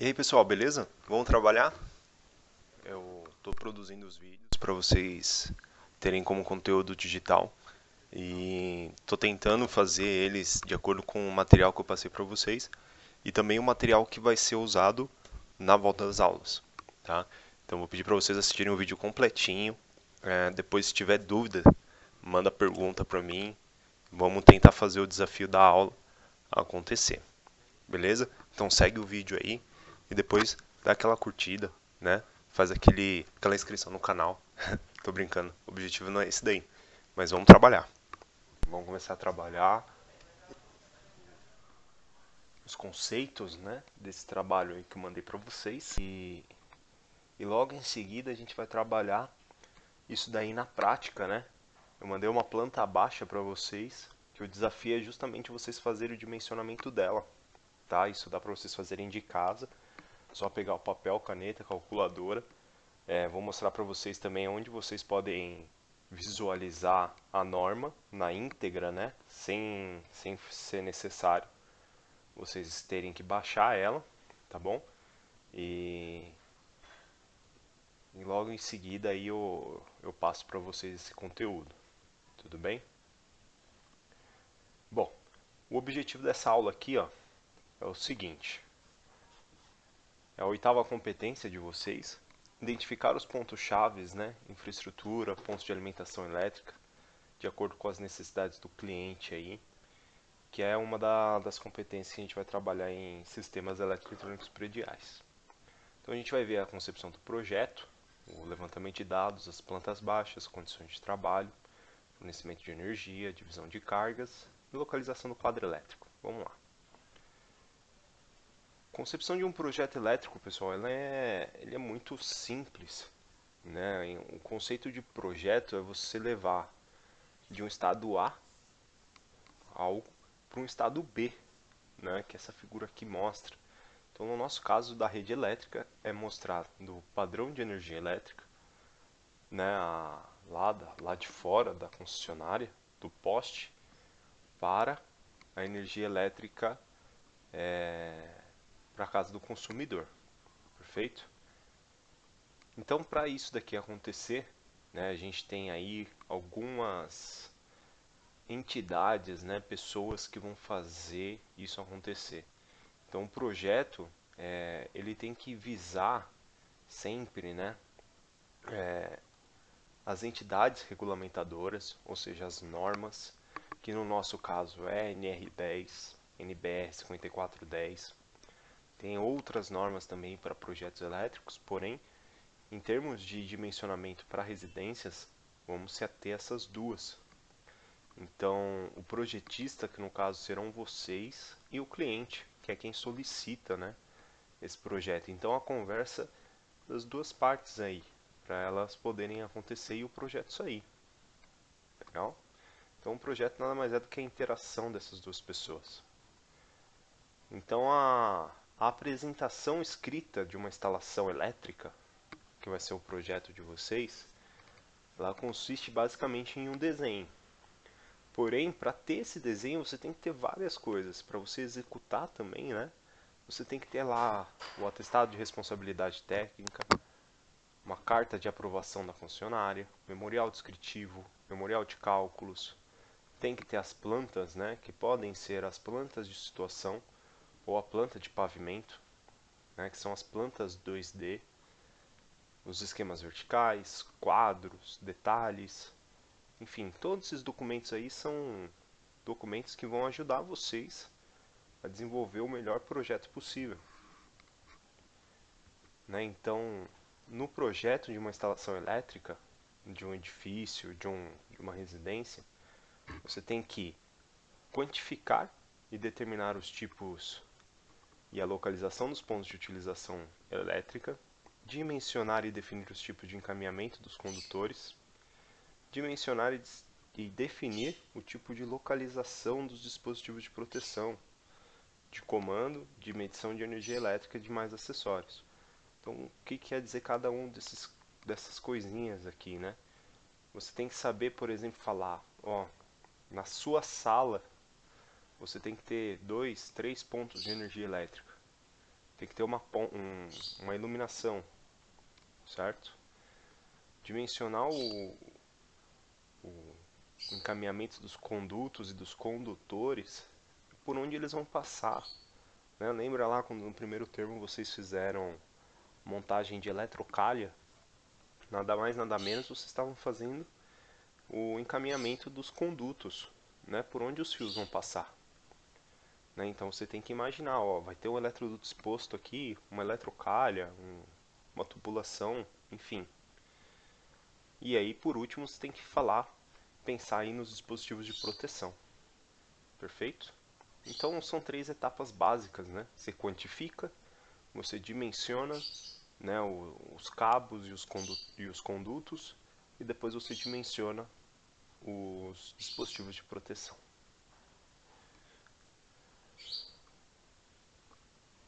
E aí pessoal, beleza? Vamos trabalhar? Eu estou produzindo os vídeos para vocês terem como conteúdo digital e estou tentando fazer eles de acordo com o material que eu passei para vocês e também o material que vai ser usado na volta das aulas, tá? Então vou pedir para vocês assistirem o vídeo completinho. Depois, se tiver dúvida, manda pergunta para mim. Vamos tentar fazer o desafio da aula acontecer. Beleza? Então segue o vídeo aí e depois dá aquela curtida, né? Faz aquela inscrição no canal. Tô brincando, o objetivo não é esse daí. Mas vamos trabalhar. Vamos começar a trabalhar os conceitos, né, desse trabalho aí que eu mandei para vocês. E logo em seguida a gente vai trabalhar isso daí na prática, né? Eu mandei uma planta baixa para vocês, que o desafio é justamente vocês fazerem o dimensionamento dela, tá? Isso dá para vocês fazerem de casa. Só pegar o papel, caneta, calculadora. Vou mostrar para vocês também onde vocês podem visualizar a norma na íntegra, né? Sem ser necessário vocês terem que baixar ela, tá bom? E, e logo em seguida aí eu passo para vocês esse conteúdo, tudo bem? Bom, o objetivo dessa aula aqui, ó, é o seguinte: é a oitava competência de vocês, identificar os pontos chaves, né? Infraestrutura, pontos de alimentação elétrica, de acordo com as necessidades do cliente aí, que é uma das competências que a gente vai trabalhar em sistemas eletroeletrônicos prediais. Então a gente vai ver a concepção do projeto, o levantamento de dados, as plantas baixas, condições de trabalho, fornecimento de energia, divisão de cargas e localização do quadro elétrico. Vamos lá. Concepção de um projeto elétrico, pessoal, ele é muito simples, né? O conceito de projeto é você levar de um estado A algo para um estado B, né? Que essa figura aqui mostra. Então, no nosso caso da rede elétrica, é mostrar do padrão de energia elétrica, né? Lá de fora da concessionária, do poste, para a energia elétrica para a casa do consumidor. Perfeito? Então, para isso daqui acontecer, né, a gente tem aí algumas entidades, né, pessoas que vão fazer isso acontecer. Então, o projeto ele tem que visar sempre, né, as entidades regulamentadoras, ou seja, as normas, que no nosso caso é NR10, NBR 5410. Tem outras normas também para projetos elétricos, porém, em termos de dimensionamento para residências, vamos se ater a essas duas. Então, o projetista, que no caso serão vocês, e o cliente, que é quem solicita, né, esse projeto. Então, a conversa das duas partes aí, para elas poderem acontecer e o projeto sair. Legal? Então, o projeto nada mais é do que a interação dessas duas pessoas. Então, a apresentação escrita de uma instalação elétrica, que vai ser o projeto de vocês, ela consiste basicamente em um desenho. Porém, para ter esse desenho, você tem que ter várias coisas. Para você executar também, né? Você tem que ter lá o atestado de responsabilidade técnica, uma carta de aprovação da concessionária, memorial descritivo, memorial de cálculos. Tem que ter as plantas, né? Que podem ser as plantas de situação ou a planta de pavimento, né? Que são as plantas 2D, os esquemas verticais, quadros, detalhes. Enfim, todos esses documentos aí são documentos que vão ajudar vocês a desenvolver o melhor projeto possível, né? Então, no projeto de uma instalação elétrica, de um edifício, de uma residência, você tem que quantificar e determinar os tipos e a localização dos pontos de utilização elétrica, dimensionar e definir os tipos de encaminhamento dos condutores, dimensionar e definir o tipo de localização dos dispositivos de proteção, de comando, de medição de energia elétrica e demais acessórios. Então, o que quer dizer cada um dessas coisinhas aqui, né? Você tem que saber, por exemplo, falar, ó, na sua sala você tem que ter 2, 3 pontos de energia elétrica. tem que ter uma iluminação, certo? Dimensionar o encaminhamento dos condutos e dos condutores por onde eles vão passar, né? Lembra lá quando no primeiro termo vocês fizeram montagem de eletrocalha? Nada mais, nada menos, vocês estavam fazendo o encaminhamento dos condutos, né? Por onde os fios vão passar. Né? Então você tem que imaginar, ó, vai ter um eletroduto exposto aqui, uma eletrocalha, uma tubulação, enfim. E aí, por último, você tem que pensar aí nos dispositivos de proteção. Perfeito? Então são 3 etapas básicas, né? Você quantifica, você dimensiona, né, os cabos e os condutos, e depois você dimensiona os dispositivos de proteção.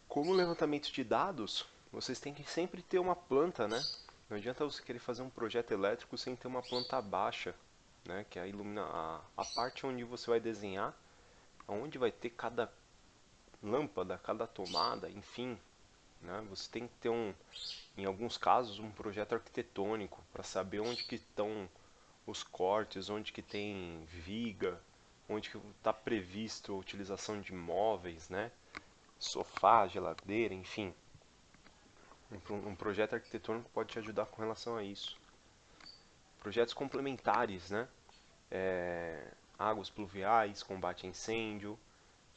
Como levantamento de dados, vocês têm que sempre ter uma planta, né? Não adianta você querer fazer um projeto elétrico sem ter uma planta baixa, né? Que é a parte onde você vai desenhar, onde vai ter cada lâmpada, cada tomada, enfim, né? Você tem que ter em alguns casos, um projeto arquitetônico para saber onde que estão os cortes, onde que tem viga, onde que está previsto a utilização de móveis, né? Sofá, geladeira, enfim. Um projeto arquitetônico pode te ajudar com relação a isso. Projetos complementares, né? Águas pluviais, combate a incêndio,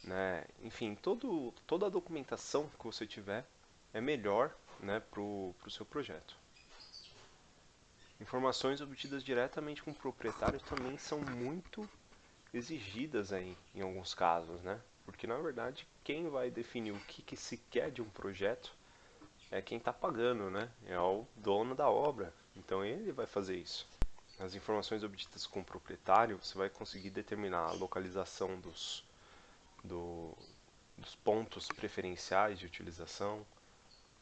né? Enfim, toda a documentação que você tiver é melhor, né, para o seu projeto. Informações obtidas diretamente com o proprietário também são muito exigidas aí, em alguns casos, né? Porque na verdade quem vai definir o que se quer de um projeto é quem está pagando, né? É o dono da obra. Então ele vai fazer isso. As informações obtidas com o proprietário, você vai conseguir determinar a localização do- dos pontos preferenciais de utilização,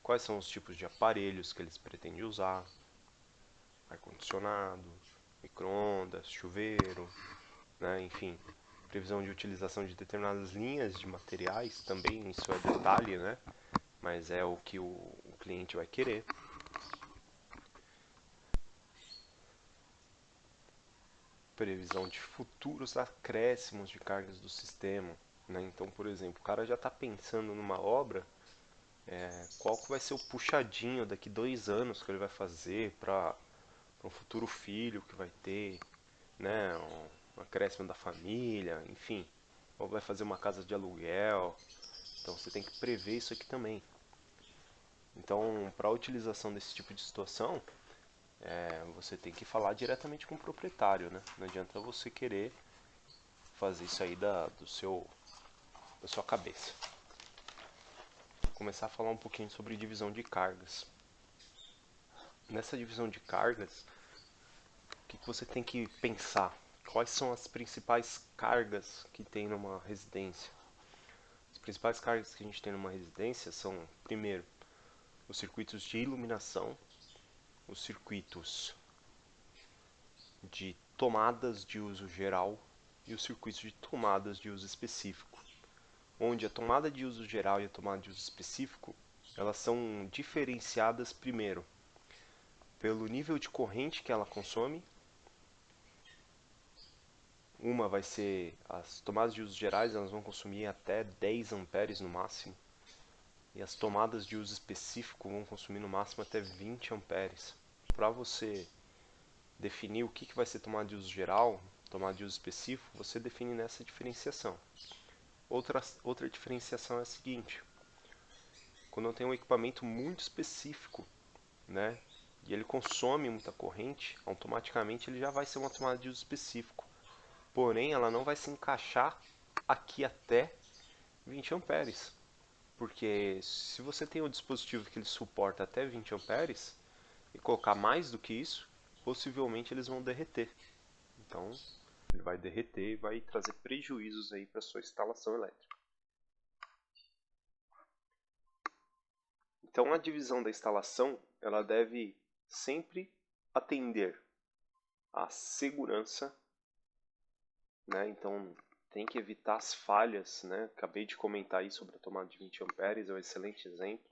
quais são os tipos de aparelhos que eles pretendem usar, ar-condicionado, micro-ondas, chuveiro, né? Enfim, previsão de utilização de determinadas linhas de materiais, também isso é detalhe, né? Mas é o que o cliente vai querer. Previsão de futuros acréscimos de cargas do sistema, né? Então, por exemplo, o cara já está pensando numa obra, qual que vai ser o puxadinho daqui 2 anos que ele vai fazer para um futuro filho que vai ter, né? Um acréscimo da família, enfim. Ou vai fazer uma casa de aluguel. Então você tem que prever isso aqui também. Então, para a utilização desse tipo de situação, você tem que falar diretamente com o proprietário, né? Não adianta você querer fazer isso aí da sua cabeça. Vou começar a falar um pouquinho sobre divisão de cargas. Nessa divisão de cargas, o que você tem que pensar? Quais são as principais cargas que tem numa residência? As principais cargas que a gente tem numa residência são, primeiro, os circuitos de iluminação, os circuitos de tomadas de uso geral e os circuitos de tomadas de uso específico, onde a tomada de uso geral e a tomada de uso específico, elas são diferenciadas primeiro pelo nível de corrente que ela consome. Uma vai ser, as tomadas de uso gerais, elas vão consumir até 10 amperes no máximo, e as tomadas de uso específico vão consumir no máximo até 20 amperes. Para você definir o que vai ser tomada de uso geral, tomada de uso específico, você define nessa diferenciação. Outra diferenciação é a seguinte: quando eu tenho um equipamento muito específico, né, e ele consome muita corrente, automaticamente ele já vai ser uma tomada de uso específico. Porém, ela não vai se encaixar aqui até 20 amperes. Porque se você tem um dispositivo que ele suporta até 20 amperes e colocar mais do que isso, possivelmente eles vão derreter. Então, ele vai derreter e vai trazer prejuízos aí para sua instalação elétrica. Então, a divisão da instalação, ela deve sempre atender à segurança, né? Então, tem que evitar as falhas, né? Acabei de comentar aí sobre a tomada de 20 amperes, é um excelente exemplo.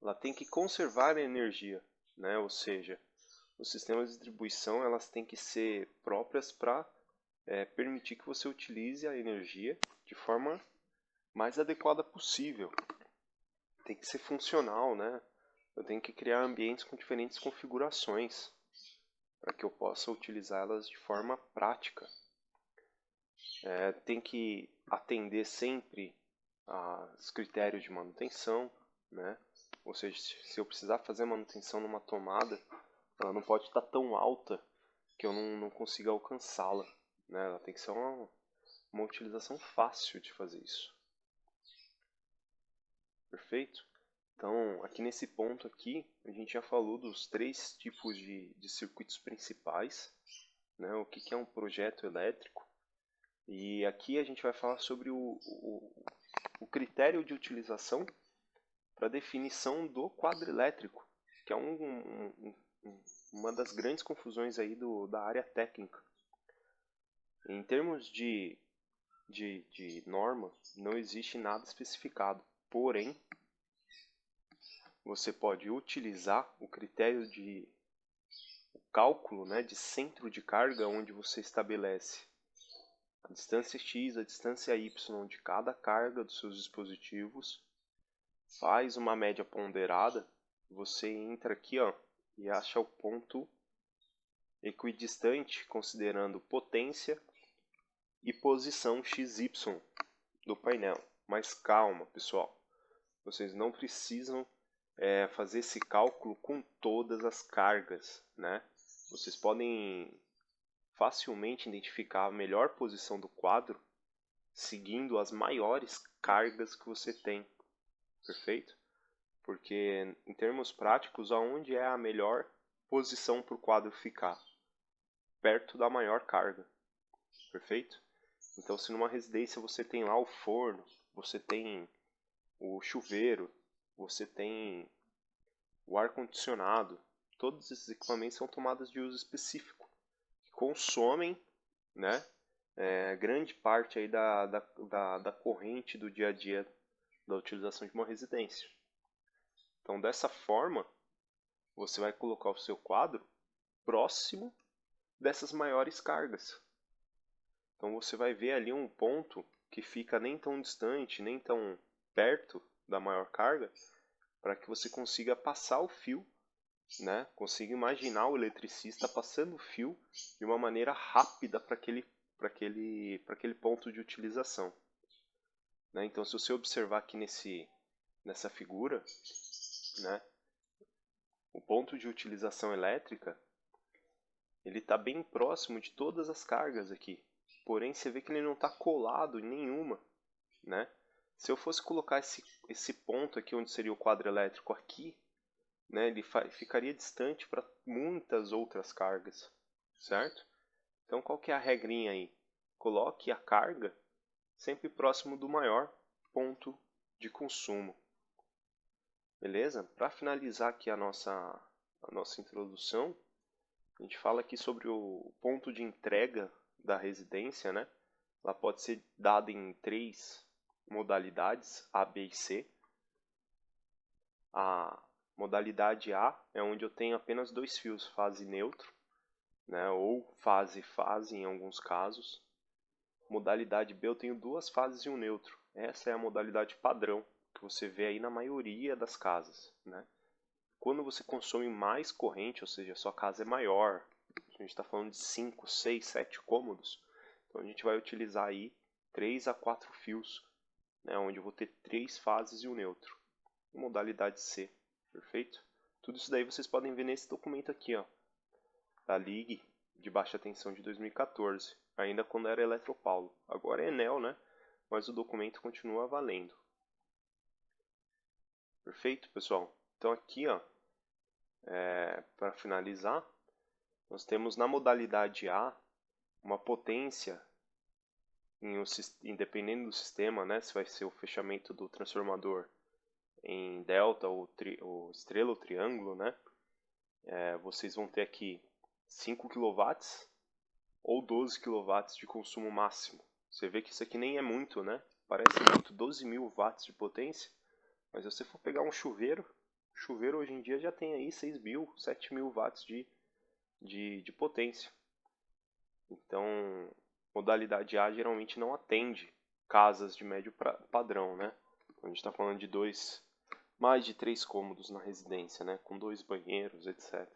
Ela tem que conservar a energia, né? Ou seja, os sistemas de distribuição elas têm que ser próprias para permitir que você utilize a energia de forma mais adequada possível. Tem que ser funcional, né? Eu tenho que criar ambientes com diferentes configurações para que eu possa utilizá-las de forma prática. Tem que atender sempre aos critérios de manutenção, né? Ou seja, se eu precisar fazer manutenção numa tomada, ela não pode estar tão alta que eu não consiga alcançá-la, né? Ela tem que ser uma utilização fácil de fazer isso. Perfeito? Então, aqui nesse ponto aqui, a gente já falou dos 3 tipos de circuitos principais, né? O que é um projeto elétrico. E aqui a gente vai falar sobre o critério de utilização para definição do quadro elétrico, que é uma das grandes confusões aí da área técnica. Em termos de norma, não existe nada especificado, porém, você pode utilizar o critério de cálculo, né, de centro de carga, onde você estabelece a distância x, a distância y de cada carga dos seus dispositivos, faz uma média ponderada, você entra aqui e acha o ponto equidistante, considerando potência e posição XY do painel. Mas calma, pessoal, vocês não precisam fazer esse cálculo com todas as cargas, né? Vocês podem facilmente identificar a melhor posição do quadro seguindo as maiores cargas que você tem, perfeito? Porque em termos práticos, aonde é a melhor posição para o quadro ficar? Perto da maior carga, perfeito? Então, se numa residência você tem lá o forno, você tem o chuveiro, você tem o ar-condicionado, todos esses equipamentos são tomadas de uso específico, que consomem, né, grande parte aí da corrente do dia a dia da utilização de uma residência. Então, dessa forma, você vai colocar o seu quadro próximo dessas maiores cargas. Então, você vai ver ali um ponto que fica nem tão distante, nem tão perto da maior carga, para que você consiga passar o fio, né? Consiga imaginar o eletricista passando o fio de uma maneira rápida para aquele ponto de utilização. Né? Então, se você observar aqui nessa figura, né? O ponto de utilização elétrica ele está bem próximo de todas as cargas aqui. Porém, você vê que ele não está colado em nenhuma, né? Se eu fosse colocar esse ponto aqui, onde seria o quadro elétrico aqui, né, ele ficaria distante para muitas outras cargas, certo? Então, qual que é a regrinha aí? Coloque a carga sempre próximo do maior ponto de consumo. Beleza? Para finalizar aqui a nossa introdução, a gente fala aqui sobre o ponto de entrega da residência, né? Ela pode ser dada em 3 modalidades, A, B e C. A modalidade A é onde eu tenho apenas 2 fios, fase e neutro, né? Ou fase-fase em alguns casos. Modalidade B eu tenho 2 fases e um neutro. Essa é a modalidade padrão que você vê aí na maioria das casas, né? Quando você consome mais corrente, ou seja, a sua casa é maior, a gente está falando de 5, 6, 7 cômodos, então a gente vai utilizar aí 3 a 4 fios, né, onde eu vou ter 3 fases e um neutro. Modalidade C, perfeito? Tudo isso daí vocês podem ver nesse documento aqui, ó, da Ligue de baixa tensão de 2014, ainda quando era Eletropaulo. Agora é Enel, né? Mas o documento continua valendo. Perfeito, pessoal? Então aqui, ó, para finalizar, nós temos na modalidade A uma potência, independente do sistema, né, se vai ser o fechamento do transformador em delta ou estrela ou triângulo, né, vocês vão ter aqui 5 kW ou 12 kW de consumo máximo, Você vê que isso aqui nem é muito, né? Parece muito, 12.000 watts de potência, mas se você for pegar um chuveiro, o chuveiro hoje em dia já tem aí 6.000, 7.000 watts de potência. Então, modalidade A geralmente não atende casas de médio padrão, né? A gente está falando de mais de 3 cômodos na residência, né? Com 2 banheiros, etc.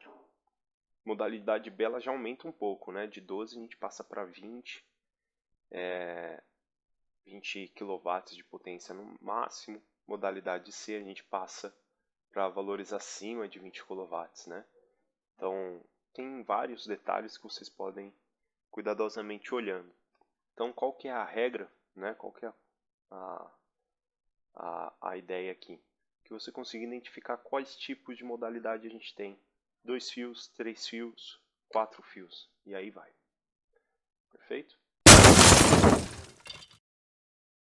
Modalidade B ela já aumenta um pouco, né? De 12 a gente passa para 20 kW de potência no máximo. Modalidade C a gente passa para valores acima de 20 kW, né? Então, tem vários detalhes que vocês podem cuidadosamente olhando. Então, qual que é a regra, né? Qual que é a ideia aqui? Que você consiga identificar quais tipos de modalidade a gente tem. 2 fios, 3 fios, 4 fios, e aí vai. Perfeito?